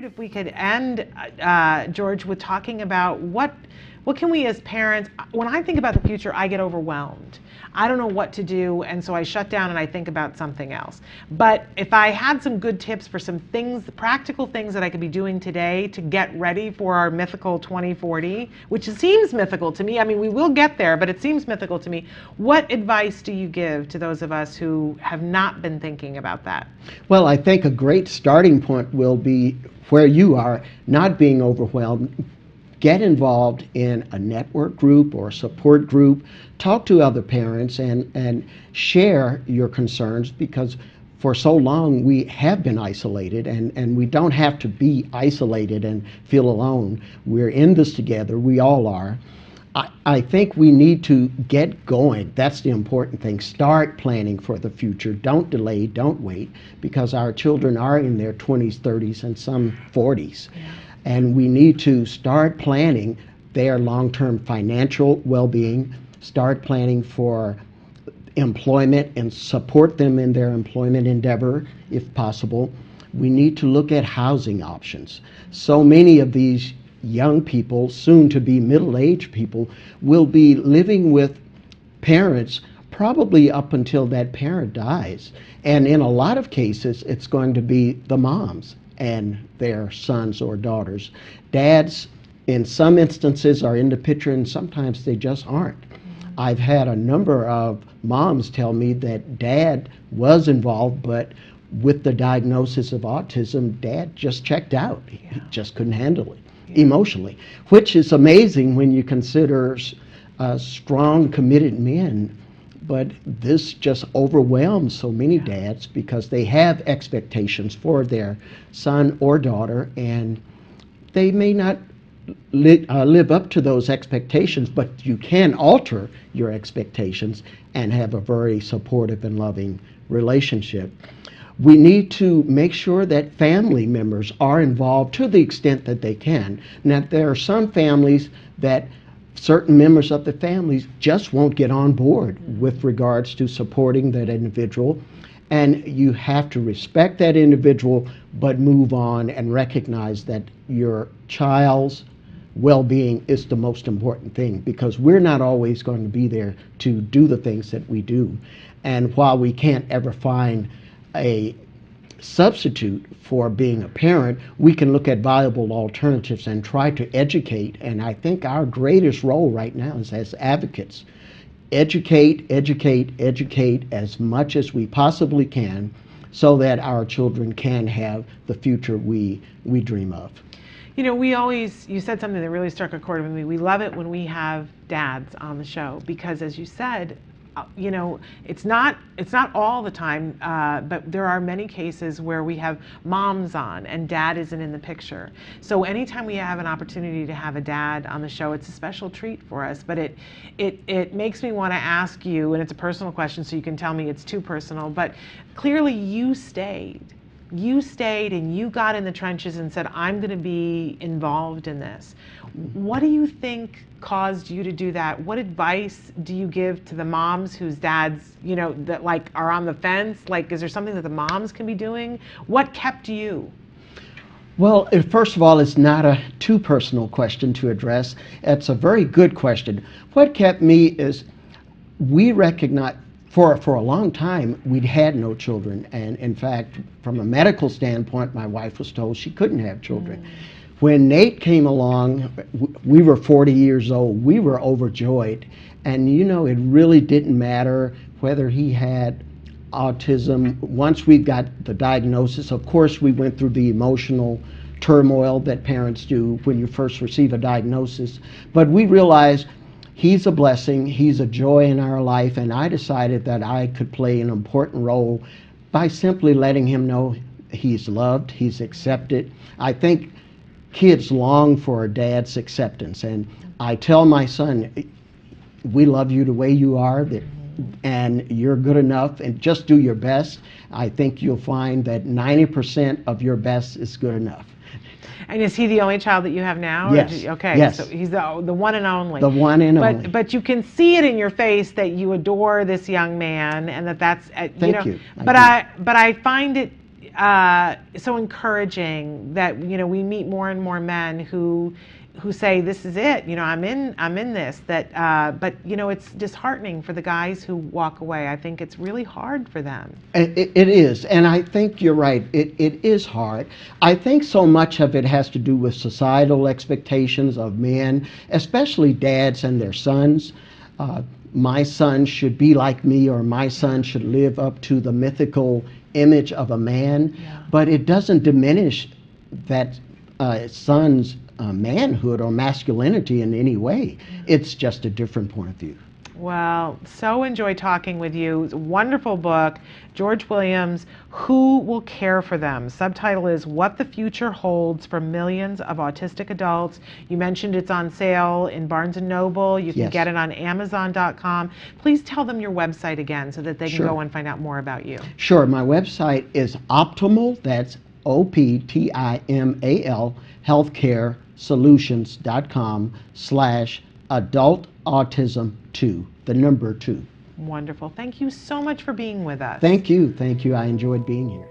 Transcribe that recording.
if we could end, George, with talking about what can we as parents, when I think about the future, I get overwhelmed. I don't know what to do, and so I shut down and I think about something else. But if I had some good tips for some things, practical things that I could be doing today to get ready for our mythical 2040, which seems mythical to me. I mean, we will get there, but it seems mythical to me. What advice do you give to those of us who have not been thinking about that? Well, I think a great starting point will be where you are, not being overwhelmed. Get involved in a network group or a support group. Talk to other parents and share your concerns, because for so long we have been isolated, and we don't have to be isolated and feel alone. We're in this together. We all are. I think we need to get going. That's the important thing. Start planning for the future. Don't delay, don't wait, because our children are in their 20s, 30s, and some 40s. Yeah. And we need to start planning their long-term financial well-being, start planning for employment and support them in their employment endeavor if possible. We need to look at housing options. So many of these young people, soon to be middle-aged people, will be living with parents probably up until that parent dies. And in a lot of cases, it's going to be the moms and their sons or daughters. Dads, in some instances, are in the picture, and sometimes they just aren't. I've had a number of moms tell me that dad was involved, but with the diagnosis of autism, dad just checked out. He just couldn't handle it emotionally, which is amazing when you consider strong, committed men. But this just overwhelms so many dads because they have expectations for their son or daughter, and they may not live up to those expectations, but you can alter your expectations and have a very supportive and loving relationship. We need to make sure that family members are involved to the extent that they can. Now, there are some families that certain members of the families just won't get on board with regards to supporting that individual, and you have to respect that individual but move on and recognize that your child's well-being is the most important thing, because we're not always going to be there to do the things that we do. And while we can't ever find a substitute for being a parent, we can look at viable alternatives and try to educate. And I think our greatest role right now is as advocates. Educate, educate, educate as much as we possibly can so that our children can have the future we dream of. You know, you said something that really struck a chord with me. We love it when we have dads on the show because, as you said, you know, it's not all the time, but there are many cases where we have moms on and dad isn't in the picture. So anytime we have an opportunity to have a dad on the show, it's a special treat for us. But it makes me want to ask you, and it's a personal question, so you can tell me it's too personal, but clearly you stayed and you got in the trenches and said, I'm going to be involved in this. What do you think caused you to do that? What advice do you give to the moms whose dads, you know, that like are on the fence? Like, is there something that the moms can be doing? What kept you? Well, first of all, it's not a too personal question to address. It's a very good question. What kept me is we recognize for a long time we'd had no children, and in fact, from a medical standpoint, my wife was told she couldn't have children. When Nate came along, we were 40 years old. We were overjoyed, and you know, it really didn't matter whether he had autism. Once we got the diagnosis, of course, we went through the emotional turmoil that parents do when you first receive a diagnosis, but we realized he's a blessing, he's a joy in our life, and I decided that I could play an important role by simply letting him know he's loved, he's accepted. I think kids long for a dad's acceptance, and I tell my son, we love you the way you are, and you're good enough, and just do your best. I think you'll find that 90% of your best is good enough. And is he the only child that you have now? Yes. Okay. Yes. So he's the one and only. The one and only. But you can see it in your face that you adore this young man, and that's you know. Thank you. But I find it so encouraging that we meet more and more men who say, this is it, I'm in this, that but it's disheartening for the guys who walk away. I think it's really hard for them. It is, and I think you're right. It is hard. I think so much of it has to do with societal expectations of men, especially dads and their sons. My son should be like me, or my son should live up to the mythical image of a man. Yeah. But it doesn't diminish that son's manhood or masculinity in any way. It's just a different point of view. Well, so enjoy talking with you. It's a wonderful book. George Williams, Who Will Care for Them? Subtitle is What the Future Holds for Millions of Autistic Adults. You mentioned it's on sale in Barnes & Noble. You can Yes. get it on Amazon.com. Please tell them your website again so that they can Sure. go and find out more about you. Sure. My website is Optimal, that's OPTIMAL, healthcaresolutions.com/adult autism 2, the number 2. Wonderful. Thank you so much for being with us. Thank you. Thank you. I enjoyed being here.